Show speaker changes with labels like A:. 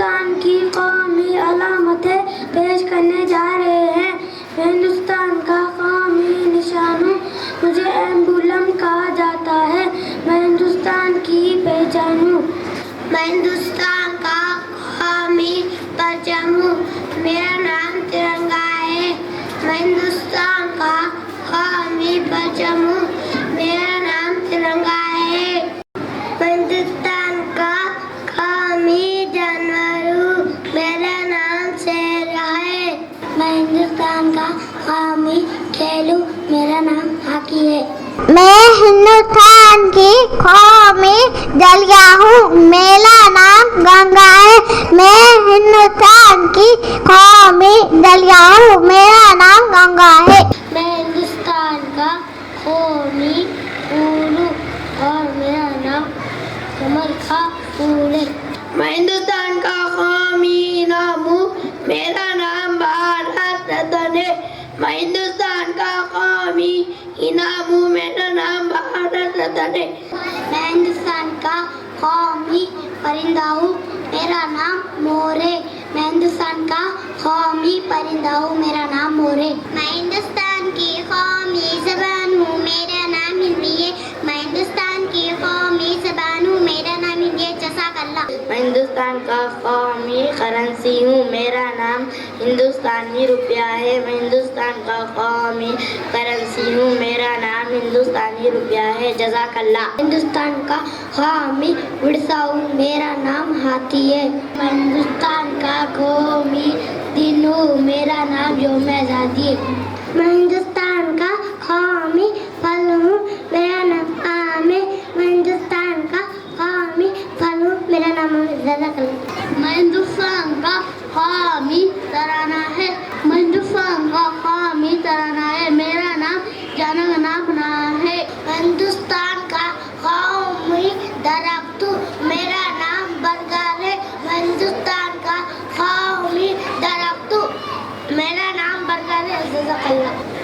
A: ہندوستان کی قومی علامتیں پیش کرنے جا رہے ہیں۔ ہندوستان کا قومی نشان مجھے ایمبولم کہا جاتا ہے۔ میں ہندوستان کی پہچان ہوں۔ میں ہندوستان کا قومی پرچم ہوں۔ میرا نام ترنگا ہے۔ میں ہندوستان کا قومی پرچم ہوں۔ میرا نام ترنگا ہے۔ میں ہندوستان کا قومی جانور ہوں۔ میرا نام شیر ہے۔ میں ہندوستان کا قومی کھیل ہوں۔ میرا نام ہاکی ہے۔
B: میں ہندوستان کی قومی دریا ہوں۔ میرا نام گنگا ہے۔ میں ہندوستان کی قومی دریا ہوں۔ میرا نام گنگا ہے۔
A: میں ہندوستان کا قومی پھول ہوں اور میرا نام کمل کا پھول ہے۔ میں ہندوستان کا قومی انعام ہوں۔ میرا نام بھارت رتن ہے۔ میں ہندوستان کا قومی انعام ہوں۔ میرا نام بھارت رتن ہے۔ میں ہندوستان کا قومی پرندہ ہوں۔ میرا نام مور ہے۔ میں ہندوستان کا قومی پرندہ ہوں۔ میرا نام مور ہے۔
B: میں ہندوستان کی قومی زبان ہوں۔ میرا نام ہندی ہے۔ میں ہندوستان کی قومی زبان ہوں۔ میرا نام ہندی ہے۔ جزاک اللہ۔
A: میں ہندوستان کا قومی کرنسی ہوں۔ میرا نام ہندوستانی روپیہ ہے۔ میں ہندوستان کا قومی کرنسی ہوں۔ میرا نام ہندوستانی روپیہ ہے۔ جزاک اللہ۔ ہندوستان کا قومی ورثہ ہوں۔ میرا نام ہاتھی ہے۔ میں ہندوستان کا قومی دن ہوں۔ میرا نام یوم آزادی ہے۔ میں ہندوستان کا قومی پھل ہوں۔ میرا نام آم ہے۔ میں ہندوستان کا قومی پھل ہوں۔ میرا نام جزاک اللہ۔ میں ہندوستان کا قومی ترانہ ہے۔ میں ہندوستان کا قومی ترانہ ہے۔ میرا نام جن گن من ہے۔ میں ہندوستان کا قومی درخت ہوں۔ میرا نام برگد ہے۔ میں ہندوستان کا قومی درخت ہوں۔ میرا نام برگد ہے۔ جزاک اللہ۔